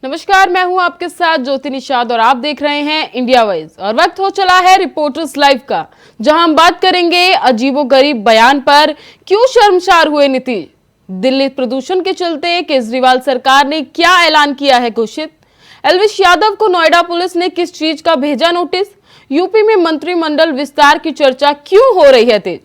नमस्कार, मैं हूं आपके साथ ज्योति निषाद और आप देख रहे हैं इंडिया वॉइस। और वक्त हो चला है रिपोर्टर्स लाइव का, जहां हम बात करेंगे अजीबोगरीब बयान पर। क्यों शर्मसार हुए नीतीश? दिल्ली प्रदूषण के चलते केजरीवाल सरकार ने क्या ऐलान किया है घोषित? एलविश यादव को नोएडा पुलिस ने किस चीज का भेजा नोटिस? यूपी में मंत्रिमंडल विस्तार की चर्चा क्यों हो रही है तेज?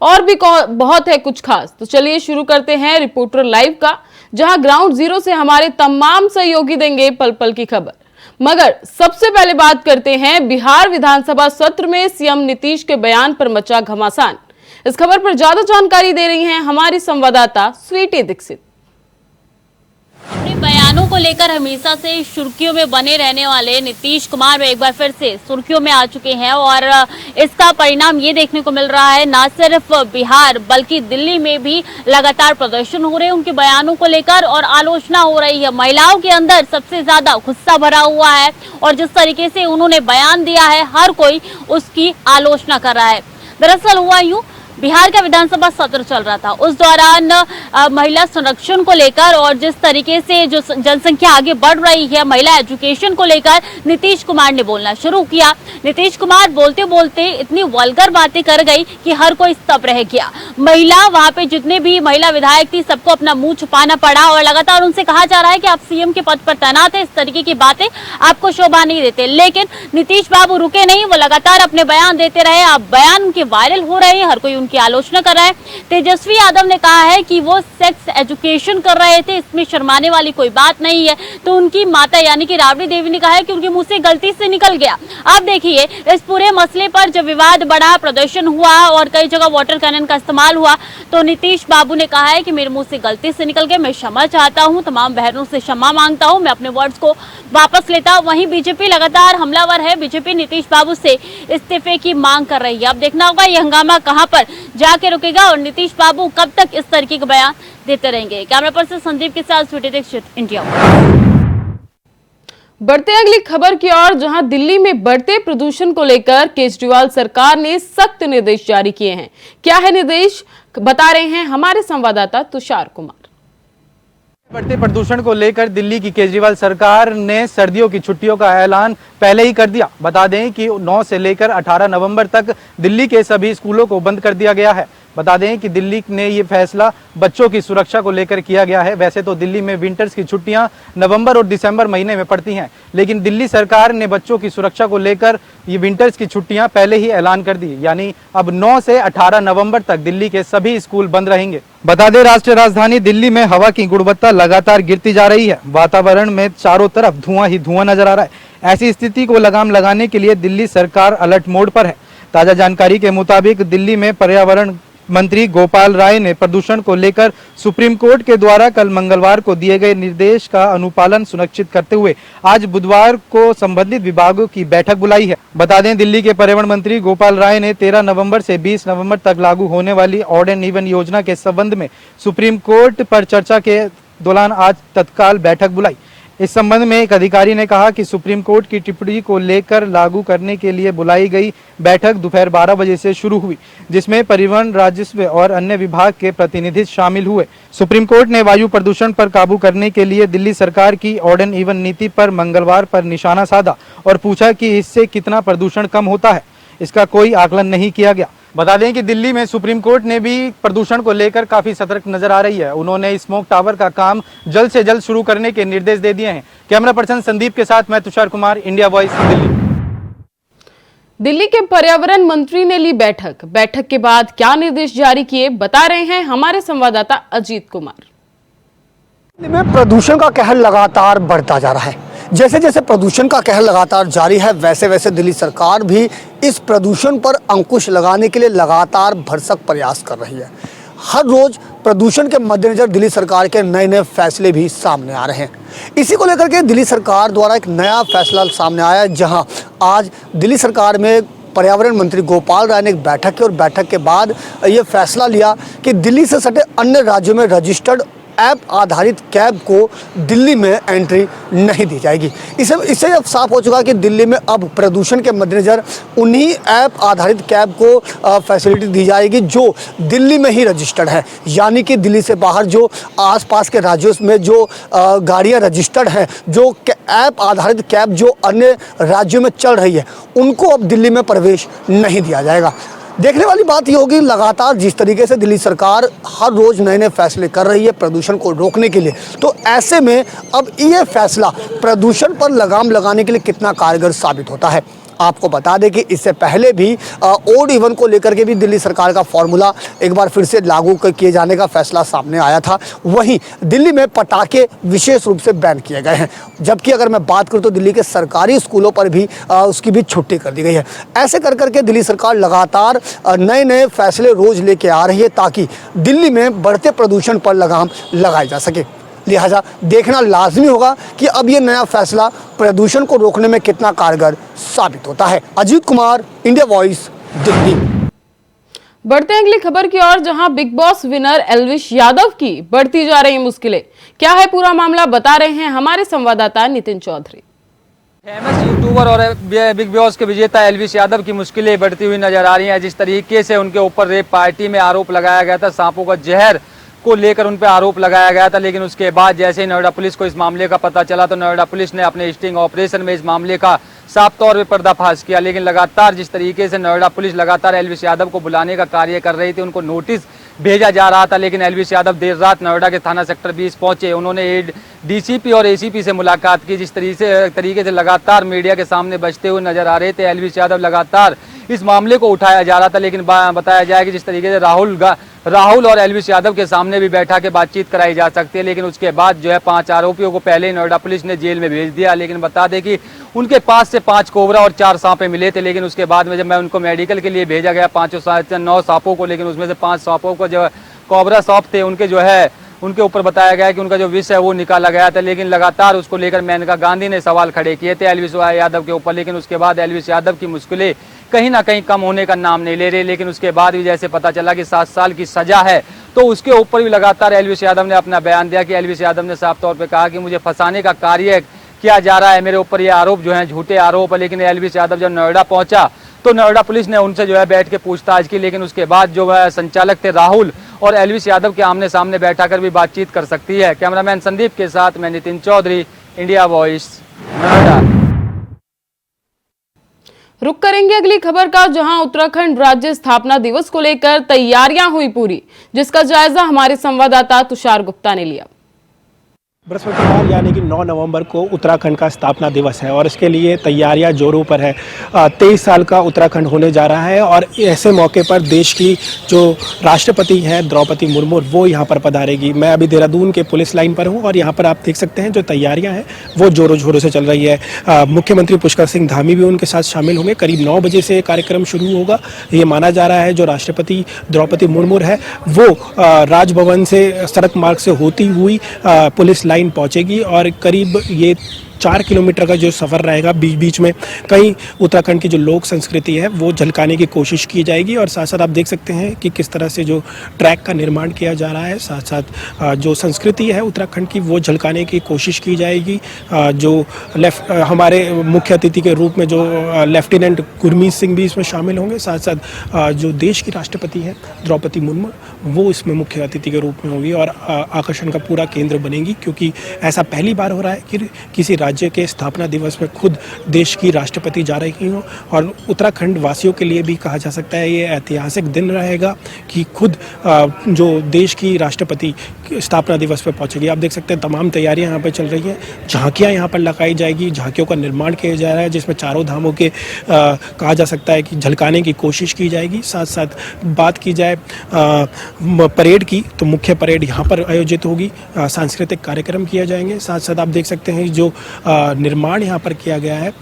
और भी बहुत है कुछ खास। तो चलिए शुरू करते हैं रिपोर्टर लाइव का, जहां ग्राउंड जीरो से हमारे तमाम सहयोगी देंगे पल पल की खबर। मगर सबसे पहले बात करते हैं बिहार विधानसभा सत्र में सीएम नीतीश के बयान पर मचा घमासान। इस खबर पर ज्यादा जानकारी दे रही हैं हमारी संवाददाता स्वीटी दीक्षित। अपने बयानों को लेकर हमेशा से सुर्खियों में बने रहने वाले नीतीश कुमार में एक बार फिर से सुर्खियों में आ चुके हैं और इसका परिणाम ये देखने को मिल रहा है। न सिर्फ बिहार बल्कि दिल्ली में भी लगातार प्रदर्शन हो रहे हैं उनके बयानों को लेकर और आलोचना हो रही है। महिलाओं के अंदर सबसे ज्यादा गुस्सा भरा हुआ है और जिस तरीके से उन्होंने बयान दिया है हर कोई उसकी आलोचना कर रहा है। दरअसल हुआ यूं, बिहार का विधानसभा सत्र चल रहा था, उस दौरान महिला संरक्षण को लेकर और जिस तरीके से जो जनसंख्या आगे बढ़ रही है, महिला एजुकेशन को लेकर नीतीश कुमार ने बोलना शुरू किया। नीतीश कुमार बोलते बोलते इतनी वल्गर बातें कर गई कि हर कोई स्तब्ध रह गया। महिला वहां पे जितने भी महिला विधायक थी सबको अपना मुंह छुपाना पड़ा और लगातार उनसे कहा जा रहा है कि आप सीएम के पद पर तैनात है, इस तरीके की बातें आपको शोभा नहीं देते। लेकिन नीतीश बाबू रुके नहीं, वो लगातार अपने बयान देते रहे। अब बयान उनके वायरल हो रहे हैं, हर कोई की आलोचना कर रहा है। तेजस्वी यादव ने कहा है कि वो सेक्स एजुकेशन कर रहे थे, इसमें शर्माने वाली कोई बात नहीं है। तो उनकी माता यानी कि राबड़ी देवी ने कहा है कि उनके मुंह से गलती से निकल गया। अब देखिए, इस पूरे मसले पर जब विवाद बढ़ा, प्रदर्शन हुआ और कई जगह वाटर कैनन का इस्तेमाल हुआ, तो नीतीश बाबू ने कहा है कि मेरे मुंह से गलती से निकल गया, मैं क्षमा चाहता हूं, तमाम बहनों से क्षमा मांगता हूं, मैं अपने वर्ड्स को वापस लेता हूं। वहीं बीजेपी लगातार हमलावर है, बीजेपी नीतीश बाबू से इस्तीफे की मांग कर रही है। अब देखना होगा ये हंगामा कहां पर जाके रुकेगा और नीतीश बाबू कब तक इस तरीके के बयान देते रहेंगे। कैमरा पर्सन संदीप के साथ स्वीटी दीक्षित, इंडिया। बढ़ते अगली खबर की ओर, जहां दिल्ली में बढ़ते प्रदूषण को लेकर केजरीवाल सरकार ने सख्त निर्देश जारी किए हैं। क्या है निर्देश, बता रहे हैं हमारे संवाददाता तुषार कुमार। बढ़ते प्रदूषण को लेकर दिल्ली की केजरीवाल सरकार ने सर्दियों की छुट्टियों का ऐलान पहले ही कर दिया। बता दें कि 9 से लेकर 18 नवंबर तक दिल्ली के सभी स्कूलों को बंद कर दिया गया है। बता दें कि दिल्ली ने ये फैसला बच्चों की सुरक्षा को लेकर किया गया है। वैसे तो दिल्ली में विंटर्स की छुट्टियां नवंबर और दिसंबर महीने में पड़ती हैं, लेकिन दिल्ली सरकार ने बच्चों की सुरक्षा को लेकर ये विंटर्स की छुट्टियां पहले ही ऐलान कर दी। यानी अब 9 से 18 नवंबर तक दिल्ली के सभी स्कूल बंद रहेंगे। बता दें, राष्ट्रीय राजधानी दिल्ली में हवा की गुणवत्ता लगातार गिरती जा रही है। वातावरण में चारों तरफ धुआं ही धुआं नजर आ रहा है। ऐसी स्थिति को लगाम लगाने के लिए दिल्ली सरकार अलर्ट मोड पर है। ताजा जानकारी के मुताबिक दिल्ली में पर्यावरण मंत्री गोपाल राय ने प्रदूषण को लेकर सुप्रीम कोर्ट के द्वारा कल मंगलवार को दिए गए निर्देश का अनुपालन सुनिश्चित करते हुए आज बुधवार को संबंधित विभागों की बैठक बुलाई है। बता दें, दिल्ली के पर्यावरण मंत्री गोपाल राय ने 13 नवंबर से 20 नवंबर तक लागू होने वाली ऑड एंड इवन योजना के संबंध में सुप्रीम कोर्ट पर चर्चा के दौरान आज तत्काल बैठक बुलाई। इस संबंध में एक अधिकारी ने कहा कि सुप्रीम कोर्ट की टिप्पणी को लेकर लागू करने के लिए बुलाई गई बैठक दोपहर 12 बजे से शुरू हुई, जिसमें परिवहन, राजस्व और अन्य विभाग के प्रतिनिधि शामिल हुए। सुप्रीम कोर्ट ने वायु प्रदूषण पर काबू करने के लिए दिल्ली सरकार की ऑड एंड इवन नीति पर मंगलवार पर निशाना साधा और पूछा कि इससे कितना प्रदूषण कम होता है। इसका कोई आकलन नहीं किया गया। बता दें कि दिल्ली में सुप्रीम कोर्ट ने भी प्रदूषण को लेकर काफी सतर्क नजर आ रही है। उन्होंने स्मोक टावर का काम जल्द से जल्द शुरू करने के निर्देश दे दिए हैं। कैमरा पर्सन संदीप के साथ मैं तुषार कुमार, इंडिया वॉइस, दिल्ली। दिल्ली के पर्यावरण मंत्री ने ली बैठक। बैठक के बाद क्या निर्देश जारी किए, बता रहे हैं हमारे संवाददाता अजीत कुमार। दिल्ली में प्रदूषण का कहर लगातार बढ़ता जा रहा है। जैसे जैसे प्रदूषण का कहर लगातार जारी है, वैसे वैसे दिल्ली सरकार भी इस प्रदूषण पर अंकुश लगाने के लिए लगातार भरसक प्रयास कर रही है। हर रोज प्रदूषण के मद्देनजर दिल्ली सरकार के नए नए फैसले भी सामने आ रहे हैं। इसी को लेकर के दिल्ली सरकार द्वारा एक नया फैसला सामने आया है, जहां आज दिल्ली सरकार में पर्यावरण मंत्री गोपाल राय ने एक बैठक की और बैठक के बाद ये फैसला लिया कि दिल्ली से सटे अन्य राज्यों में रजिस्टर्ड ऐप आधारित कैब को दिल्ली में एंट्री नहीं दी जाएगी। इससे अब साफ हो चुका कि दिल्ली में अब प्रदूषण के मद्देनज़र उन्हीं ऐप आधारित कैब को फैसिलिटी दी जाएगी जो दिल्ली में ही रजिस्टर्ड है, यानी कि दिल्ली से बाहर जो आसपास के राज्यों में जो गाड़ियां रजिस्टर्ड हैं, जो ऐप आधारित कैब जो अन्य राज्यों में चल रही है, उनको अब दिल्ली में प्रवेश नहीं दिया जाएगा। देखने वाली बात ये होगी लगातार जिस तरीके से दिल्ली सरकार हर रोज नए नए फैसले कर रही है प्रदूषण को रोकने के लिए, तो ऐसे में अब ये फैसला प्रदूषण पर लगाम लगाने के लिए कितना कारगर साबित होता है। आपको बता दें कि इससे पहले भी ओड इवन को लेकर के भी दिल्ली सरकार का फॉर्मूला एक बार फिर से लागू किए जाने का फैसला सामने आया था। वहीं दिल्ली में पटाखे विशेष रूप से बैन किए गए हैं, जबकि अगर मैं बात करूं तो दिल्ली के सरकारी स्कूलों पर भी उसकी भी छुट्टी कर दी गई है। ऐसे कर करके दिल्ली सरकार लगातार नए नए फैसले रोज लेके आ रही है ताकि दिल्ली में बढ़ते प्रदूषण पर लगाम लगाई जा सके। लिहाजा देखना लाजमी होगा कि अब ये नया फैसला प्रदूषण को रोकने में कितना कारगर साबित होता है। Ajit Kumar, India voice, Delhi. बढ़ते हैं अगली खबर की ओर, जहां big boss winner Elvish Yadav की बढ़ती जा रही मुश्किलें। क्या है पूरा मामला, बता रहे हैं हमारे संवाददाता नितिन चौधरी। फेमस यूट्यूबर और बिग बॉस के विजेता एल्विश यादव की मुश्किलें बढ़ती हुई नजर आ रही हैं। जिस तरीके से उनके ऊपर रेप पार्टी में आरोप लगाया गया था, सांपों का जहर को लेकर उन पर आरोप लगाया गया था, लेकिन उसके बाद जैसे ही नोएडा पुलिस को इस मामले का पता चला तो नोएडा पुलिस ने अपने स्टिंग ऑपरेशन में इस मामले का साफ तौर पे पर्दाफाश किया। लेकिन लगातार जिस तरीके से नोएडा पुलिस लगातार एल्विश यादव को बुलाने का कार्य कर रही थी, उनको नोटिस भेजा जा रहा था, लेकिन एल्विश यादव देर रात नोएडा के थाना सेक्टर 20 पहुंचे। उन्होंने डीसीपी और एसीपी से मुलाकात की। जिस तरीके से लगातार मीडिया के सामने बचते हुए नजर आ रहे थे एल्विश यादव, लगातार इस मामले को उठाया जा रहा था। लेकिन बताया जाए कि जिस तरीके से राहुल और एल्विश यादव के सामने भी बैठा के बातचीत कराई जा सकती है, लेकिन उसके बाद जो है 5 आरोपियों को पहले ही नोएडा पुलिस ने जेल में भेज दिया। लेकिन बता दें कि उनके पास से 5 कोबरा और 4 सांपे मिले थे, लेकिन उसके बाद में जब मैं उनको मेडिकल के लिए भेजा गया 9 सांपों को, लेकिन उसमें से 5 सांपों को जो कोबरा सांप थे उनके जो है उनके ऊपर बताया गया कि उनका जो विष है वो निकाला गया था। लेकिन लगातार उसको लेकर मेनका गांधी ने सवाल खड़े किए थे एल्विश यादव के ऊपर, लेकिन उसके बाद एल्विश यादव की मुश्किलें कहीं ना कहीं कम होने का नाम नहीं ले रही। लेकिन उसके बाद भी जैसे पता चला कि 7 साल की सजा है, तो उसके ऊपर भी लगातार एल्विश यादव ने अपना बयान दिया कि एल्विश यादव ने साफ तौर पर कहा कि मुझे फंसाने का कार्य किया जा रहा है, मेरे ऊपर ये आरोप जो है झूठे आरोप है। लेकिन एल्विश यादव जब नोएडा पहुंचा तो नोएडा पुलिस ने उनसे जो है बैठ के पूछताछ की, लेकिन उसके बाद जो है संचालक थे राहुल और एल्विश यादव के आमने सामने बैठाकर भी बातचीत कर सकती है। कैमरामैन संदीप के साथ मैं नितिन चौधरी, इंडिया वॉइस, नोएडा। रुक करेंगे अगली खबर का, जहां उत्तराखंड राज्य स्थापना दिवस को लेकर तैयारियां हुई पूरी, जिसका जायजा हमारे संवाददाता तुषार गुप्ता ने लिया। बृहस्पतिवार यानी कि 9 नवंबर को उत्तराखंड का स्थापना दिवस है और इसके लिए तैयारियां जोरों पर है। 23 साल का उत्तराखंड होने जा रहा है और ऐसे मौके पर देश की जो राष्ट्रपति हैं द्रौपदी मुर्मू वो यहाँ पर पधारेगी। मैं अभी देहरादून के पुलिस लाइन पर हूँ और यहाँ पर आप देख सकते हैं जो तैयारियां हैं वो जोरों शोरों से चल रही है। मुख्यमंत्री पुष्कर सिंह धामी भी उनके साथ शामिल होंगे। करीब 9 बजे से कार्यक्रम शुरू होगा। ये माना जा रहा है जो राष्ट्रपति द्रौपदी मुर्मू है वो राजभवन से सड़क मार्ग से होती हुई पुलिस लाइन पहुंचेगी और करीब ये 4 किलोमीटर का जो सफ़र रहेगा, बीच बीच में कहीं उत्तराखंड की जो लोक संस्कृति है वो झलकाने की कोशिश की जाएगी। और साथ साथ आप देख सकते हैं कि किस तरह से जो ट्रैक का निर्माण किया जा रहा है, साथ साथ जो संस्कृति है उत्तराखंड की वो झलकाने की कोशिश की जाएगी। जो हमारे मुख्य अतिथि के रूप में जो लेफ्टिनेंट गुरमीत सिंह भी इसमें शामिल होंगे। साथ साथ जो देश की राष्ट्रपति है द्रौपदी मुर्मू वो इसमें मुख्य अतिथि के रूप में होगी और आकर्षण का पूरा केंद्र बनेगी, क्योंकि ऐसा पहली बार हो रहा है कि किसी राज्य के स्थापना दिवस में खुद देश की राष्ट्रपति जा रही हो। और उत्तराखंड वासियों के लिए भी कहा जा सकता है ये ऐतिहासिक दिन रहेगा कि खुद जो देश की राष्ट्रपति स्थापना दिवस पर पहुंचेगी। आप देख सकते हैं तमाम तैयारियां यहाँ पर चल रही हैं। झांकियां यहाँ पर लगाई जाएगी, झांकियों का निर्माण किया जा रहा है जिसमें चारों धामों के कहा जा सकता है कि झलकाने की कोशिश की जाएगी। साथ साथ बात की जाए परेड की तो मुख्य परेड यहाँ पर आयोजित होगी, सांस्कृतिक कार्यक्रम किए जाएंगे। साथ साथ आप देख सकते हैं जो निर्माण यहाँ पर किया गया है।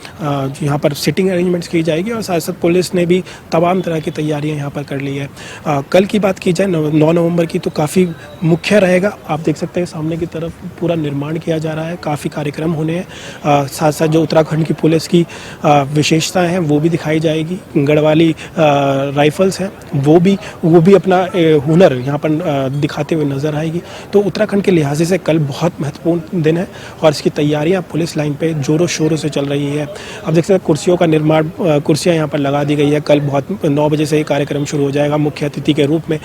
यहाँ पर सिटिंग अरेंजमेंट्स की जाएगी और साथ साथ पुलिस ने भी तमाम तरह की तैयारियाँ यहाँ पर कर ली है। कल की बात की जाए 9 नवंबर की, तो काफ़ी मुख्य रहेगा। आप देख सकते हैं सामने की तरफ पूरा निर्माण किया जा रहा है, काफ़ी कार्यक्रम होने हैं। साथ साथ जो उत्तराखंड की पुलिस की विशेषताएं हैं वो भी दिखाई जाएगी। गढ़वाली राइफल्स हैं वो भी अपना हुनर यहाँ पर दिखाते हुए नजर आएगी। तो उत्तराखंड के लिहाज से कल बहुत महत्वपूर्ण दिन है और इसकी तैयारियाँ पुलिस लाइन पे जोरों शोरों से चल रही है। अब देख सकते हैं कुर्सियों का निर्माण, कुर्सियाँ यहाँ पर लगा दी गई है। कल 9 बजे से ये कार्यक्रम शुरू हो जाएगा। मुख्य अतिथि के रूप में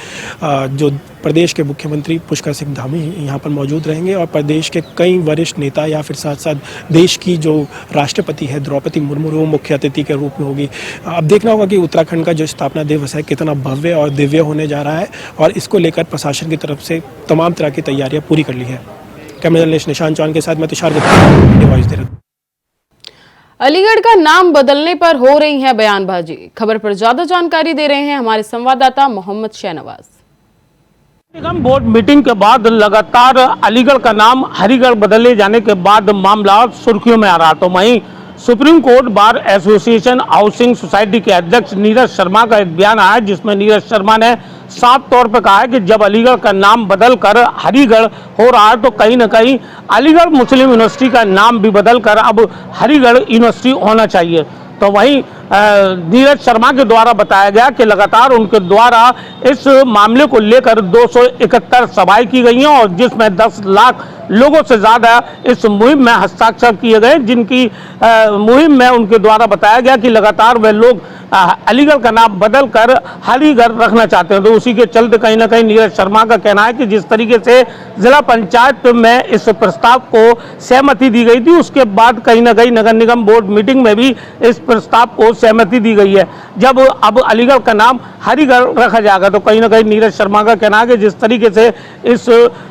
जो प्रदेश के मुख्यमंत्री पुष्कर सिंह धामी यहाँ पर मौजूद रहेंगे और प्रदेश के कई वरिष्ठ नेता या फिर साथ साथ देश की जो राष्ट्रपति है द्रौपदी मुर्मू वो मुख्य अतिथि के रूप में होगी। अब देखना होगा कि उत्तराखंड का जो स्थापना दिवस है कितना भव्य और दिव्य होने जा रहा है और इसको लेकर प्रशासन की तरफ से तमाम तरह की तैयारियां पूरी कर ली है। कैमरा जर्नलिस्ट निशांत चौहान के साथ मैं तुषार गुप्ता। अलीगढ़ का नाम बदलने पर हो रही है बयानबाजी। खबर पर ज्यादा जानकारी दे रहे हैं हमारे संवाददाता मोहम्मद शहनवाज। निगम बोर्ड मीटिंग के बाद लगातार अलीगढ़ का नाम हरिगढ़ बदले जाने के बाद मामला सुर्खियों में आ रहा। तो वहीं supreme court bar association housing society के अध्यक्ष नीरज शर्मा का एक बयान आया जिसमें नीरज शर्मा ने साफ तौर पर कहा है कि जब अलीगढ़ का नाम बदल कर हरिगढ़ हो रहा है तो कहीं ना कहीं अलीगढ़ मुस्लिम यूनिवर्सिटी का नाम भी बदल कर अब हरिगढ़ यूनिवर्सिटी होना चाहिए। तो वहीं नीरज शर्मा के द्वारा बताया गया कि लगातार उनके द्वारा इस मामले को लेकर 271 सभाएं की गई हैं और जिसमें 10 लाख लोगों से ज़्यादा इस मुहिम में हस्ताक्षर किए गए, जिनकी मुहिम में उनके द्वारा बताया गया कि लगातार वे लोग अलीगढ़ का नाम बदल कर हरिगढ़ रखना चाहते हैं। तो उसी के चलते कहीं ना कहीं नीरज शर्मा का कहना है कि जिस तरीके से जिला पंचायत में इस प्रस्ताव को सहमति दी गई थी उसके बाद कहीं ना कहीं नगर निगम बोर्ड मीटिंग में भी इस प्रस्ताव को सहमति दी गई है। जब अब अलीगढ़ का नाम हरिगढ़ रखा जाएगा तो कहीं ना कहीं नीरज शर्मा का कहना है कि जिस तरीके से इस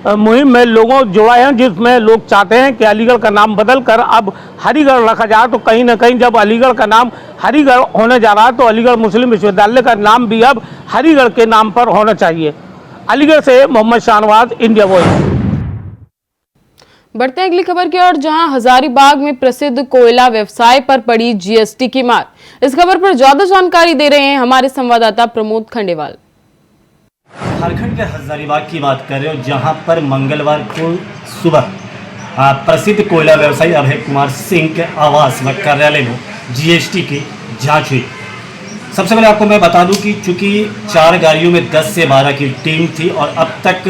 मुहिम में लोगों जुड़ा है, जिसमें लोग चाहते हैं कि अलीगढ़ का नाम बदल कर अब हरिगढ़ रखा जाए, तो कहीं ना कहीं जब अलीगढ़ का नाम हरिगढ़ होने जा रहा है तो अलीगढ़ मुस्लिम विश्वविद्यालय का नाम भी अब हरिगढ़ के नाम पर होना चाहिए। अलीगढ़ से मोहम्मद शाहनवाज, इंडिया वॉइस। बढ़ते हैं अगली खबर की ओर, जहां हजारीबाग में प्रसिद्ध कोयला व्यवसाय पर पड़ी जीएसटी की मार। इस खबर पर ज्यादा जानकारी दे रहे हैं हमारे संवाददाता प्रमोद खंडेवाल। झारखंड के हजारीबाग की बात कर रहे हो जहां पर मंगलवार को सुबह प्रसिद्ध कोयला व्यवसायी अभय कुमार सिंह के आवास व कार्यालय में जीएसटी की जांच हुई। सबसे पहले आपको मैं बता दूं कि चूंकि 4 गाड़ियों में 10 से 12 की टीम थी और अब तक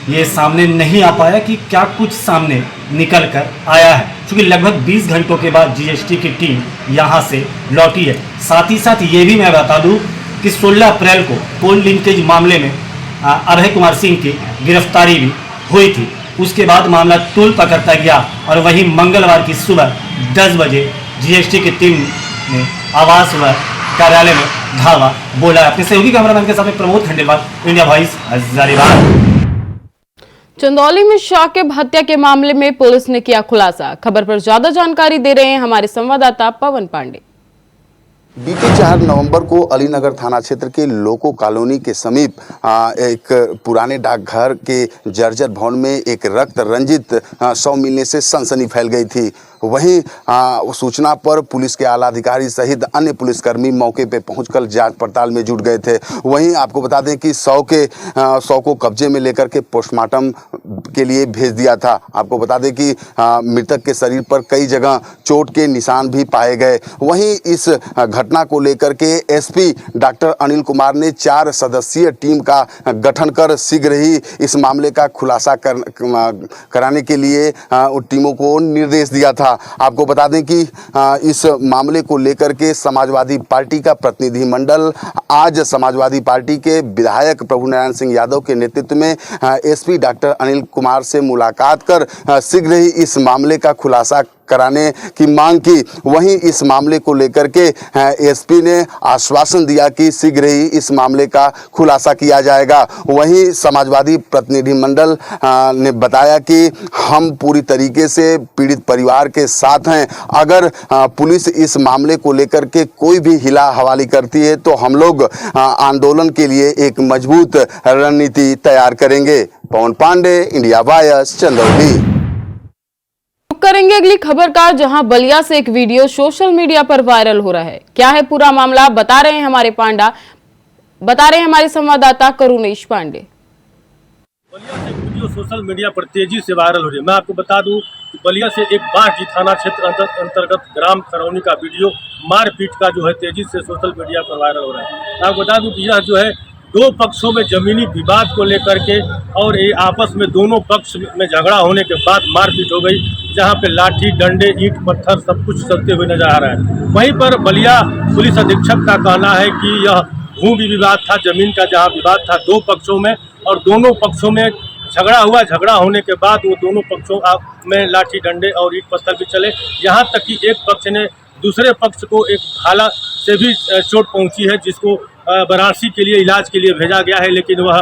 ये सामने नहीं आ पाया कि क्या कुछ सामने निकल कर आया है, क्योंकि लगभग 20 घंटों के बाद जीएसटी की टीम यहाँ से लौटी है। साथ ही साथ ये भी मैं बता दूं कि 16 अप्रैल को कोल लिंकेज मामले में अभय कुमार सिंह की गिरफ्तारी भी हुई थी। उसके बाद मामला तूल पकड़ता गया और वहीं मंगलवार की सुबह 10 बजे जीएसटी की टीम ने आवास व कार्यालय में धावा बोला। अपने सहयोगी कैमरामैन के साथ प्रमोद खंडेलवाल, इंडिया वॉइस, हजारीबाग। चंदौली में शाकिब हत्या के मामले में पुलिस ने किया खुलासा। खबर पर ज्यादा जानकारी दे रहे हैं हमारे संवाददाता पवन पांडे। बीते 4 नवंबर को अलीनगर थाना क्षेत्र के लोको कॉलोनी के समीप एक पुराने डाकघर के जर्जर भवन में एक रक्त रंजित शव मिलने से सनसनी फैल गई थी। वहीं सूचना पर पुलिस के आला अधिकारी सहित अन्य पुलिसकर्मी मौके पर पहुंचकर जांच पड़ताल में जुट गए थे। वहीं आपको बता दें कि शव को कब्जे में लेकर के पोस्टमार्टम के लिए भेज दिया था। आपको बता दें कि मृतक के शरीर पर कई जगह चोट के निशान भी पाए गए। वहीं इस घटना को लेकर के एसपी डॉक्टर अनिल कुमार ने 4 सदस्यीय टीम का गठन कर शीघ्र ही इस मामले का खुलासा कराने के लिए टीमों को निर्देश दिया था। आपको बता दें कि इस मामले को लेकर के समाजवादी पार्टी का प्रतिनिधिमंडल आज समाजवादी पार्टी के विधायक प्रभु नारायण सिंह यादव के नेतृत्व में एसपी डॉक्टर अनिल कुमार से मुलाकात कर शीघ्र ही इस मामले का खुलासा कराने की मांग की। वहीं इस मामले को लेकर के एसपी ने आश्वासन दिया कि शीघ्र ही इस मामले का खुलासा किया जाएगा। वहीं समाजवादी प्रतिनिधिमंडल ने बताया कि हम पूरी तरीके से पीड़ित परिवार के साथ हैं। अगर पुलिस इस मामले को लेकर के कोई भी हिला हवाली करती है तो हम लोग आंदोलन के लिए एक मजबूत रणनीति तैयार करेंगे। पवन पांडे, इंडिया वॉइस, चंदौली। करेंगे करेंगे अगली खबर का, जहां बलिया से एक वीडियो सोशल मीडिया पर वायरल हो रहा है। क्या है पूरा मामला, बता रहे हैं हमारे संवाददाता करुणेश पांडे। बलिया से वीडियो सोशल मीडिया पर तेजी से वायरल हो रही है। मैं आपको बता दूं कि बलिया से एक बाढ़ी थाना क्षेत्र अंतर्गत ग्राम करौनी का वीडियो मारपीट का जो है तेजी से सोशल मीडिया पर वायरल हो रहा है। मैं आपको बता दूं कि यह जो है दो पक्षों में जमीनी विवाद को लेकर के और ये आपस में दोनों पक्ष में झगड़ा होने के बाद मारपीट हो गई, जहां पे लाठी डंडे ईंट पत्थर सब कुछ चलते हुए नजर आ रहा है। वहीं पर बलिया पुलिस अधीक्षक का कहना है कि यह भूमि विवाद था, जमीन का जहां विवाद था दो पक्षों में, और दोनों पक्षों में झगड़ा हुआ। झगड़ा होने के बाद वो दोनों पक्षों में लाठी डंडे और ईंट पत्थर भी चले, यहाँ तक कि एक पक्ष ने दूसरे पक्ष को एक भाला से भी चोट पहुंची है, जिसको वाराणसी के लिए इलाज के लिए भेजा गया है, लेकिन वह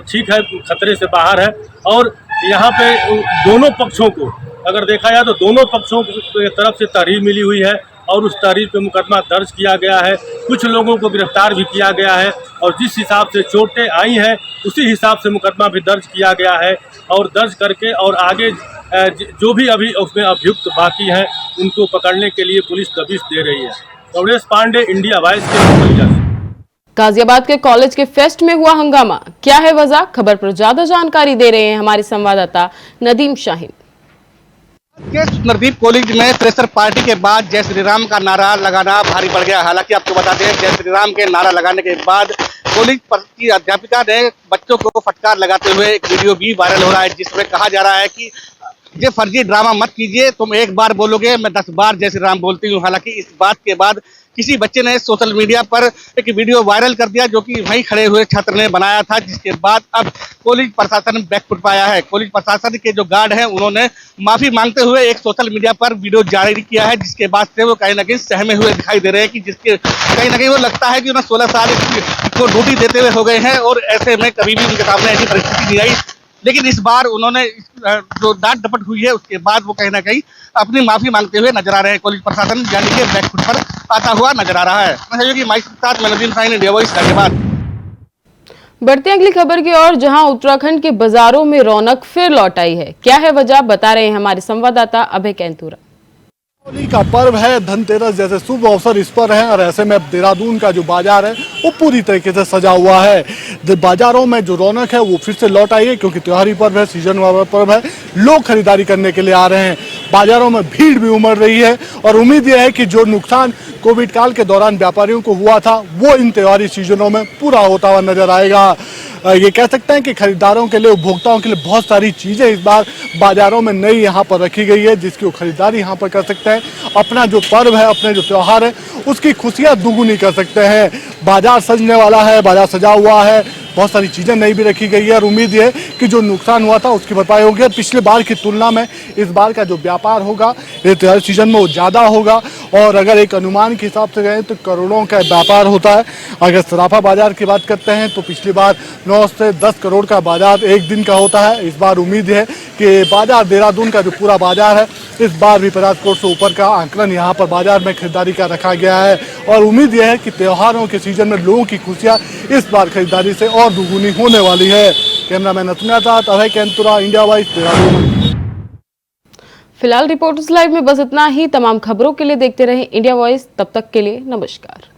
ठीक है, खतरे से बाहर है। और यहाँ पे दोनों पक्षों को अगर देखा जाए तो दोनों पक्षों की तरफ से तहरीर मिली हुई है और उस तहरीर पे मुकदमा दर्ज किया गया है। कुछ लोगों को गिरफ्तार भी किया गया है और जिस हिसाब से चोटें आई हैं उसी हिसाब से मुकदमा भी दर्ज किया गया है, और दर्ज करके और आगे जो भी अभी उसमें अभियुक्त बाकी हैं उनको पकड़ने के लिए पुलिस दबिश दे रही है। करुणेश पांडे, इंडिया वॉइस के बलिया। गाजियाबाद के कॉलेज के फेस्ट में हुआ हंगामा, क्या है वजह, खबर पर ज्यादा जानकारी दे रहे हैं हमारे संवाददाता नदीम शाहीन। नरदीप कॉलेज में फ्रेशर पार्टी के बाद जय श्री राम का नारा लगाना भारी पड़ गया। हालांकि आपको बता दें, जय श्री राम के नारा लगाने के बाद कॉलेज की अध्यापिका ने बच्चों को फटकार लगाते हुए एक वीडियो भी वायरल हो रहा है, जिसमें कहा जा रहा है कि ये फर्जी ड्रामा मत कीजिए, तुम एक बार बोलोगे मैं 10 बार जय श्री राम बोलती हूँ। हालांकि इस बात के बाद किसी बच्चे ने सोशल मीडिया पर एक वीडियो वायरल कर दिया, जो कि वहीं खड़े हुए छात्र ने बनाया था, जिसके बाद अब कॉलेज प्रशासन बैकफुट पाया है। कॉलेज प्रशासन के जो गार्ड हैं उन्होंने माफी मांगते हुए एक सोशल मीडिया पर वीडियो जारी किया है, जिसके बाद से वो कहीं ना कहीं सहमे हुए दिखाई दे रहे हैं, कि जिसके कहीं ना कहीं वो लगता है कि उन्हें 16 साल को ड्यूटी देते हुए हो गए हैं और ऐसे में कभी भी उनके सामने ऐसी परिस्थिति नहीं आई। लेकिन इस बार उन्होंने जो डांट डपट हुई है उसके बाद वो कहीं ना कहीं अपनी माफी मांगते हुए नजर आ रहे हैं। कॉलेज प्रशासन यानी कि बैकफुट पर आता हुआ नजर आ रहा है। सहयोगी माइक के साथ मैं नदीम शाहीन, इंडिया वॉइस, गाजियाबाद। बढ़ते हैं अगली खबर की ओर, जहां उत्तराखंड के बाजारों में रौनक फिर लौट आई है। क्या है वजह, बता रहे हैं हमारे संवाददाता अभय कैंतुरा। होली का पर्व है, धनतेरस जैसे शुभ अवसर इस पर है, और ऐसे में देहरादून का जो बाजार है वो पूरी तरीके से सजा हुआ है। बाजारों में जो रौनक है वो फिर से लौट आई है, क्योंकि त्योहारी पर्व है, सीजन वाला पर्व है, लोग खरीदारी करने के लिए आ रहे हैं। बाजारों में भीड़ भी उमड़ रही है और उम्मीद यह है कि जो नुकसान कोविड काल के दौरान व्यापारियों को हुआ था वो इन त्योहारी सीजनों में पूरा होता हुआ नजर आएगा। ये कह सकते हैं कि खरीदारों के लिए, उपभोक्ताओं के लिए बहुत सारी चीज़ें इस बार बाजारों में नई यहाँ पर रखी गई है, जिसकी वो खरीदारी यहाँ पर कर सकते हैं। अपना जो पर्व है, अपने जो त्यौहार है, उसकी खुशियाँ दुगुनी कर सकते हैं। बाजार सजने वाला है, बाजार सजा हुआ है, बहुत सारी चीज़ें नई भी रखी गई है और उम्मीद है कि जो नुकसान हुआ था उसकी भरपाई होगी। पिछले बार की तुलना में इस बार का जो व्यापार होगा ये त्योहार सीजन में वो ज़्यादा होगा, और अगर एक अनुमान के हिसाब से गए तो करोड़ों का व्यापार होता है। अगर सराफा बाजार की बात करते हैं तो पिछली बार 9 से 10 करोड़ का बाजार एक दिन का होता है। इस बार उम्मीद है कि बाजार देहरादून का जो पूरा बाजार है इस बार भी 50 करोड़ से ऊपर का आंकलन यहाँ पर बाजार में खरीदारी का रखा गया है, और उम्मीद यह है कि त्योहारों के सीजन में लोगों की खुशियाँ इस बार खरीदारी से और दुगुनी होने वाली है। कैमरामैन अतुल के साथ अभय कैंतुरा, इंडिया वॉइस, देहरादून। फिलहाल रिपोर्टर्स लाइव में बस इतना ही। तमाम खबरों के लिए देखते रहें इंडिया वॉइस। तब तक के लिए नमस्कार।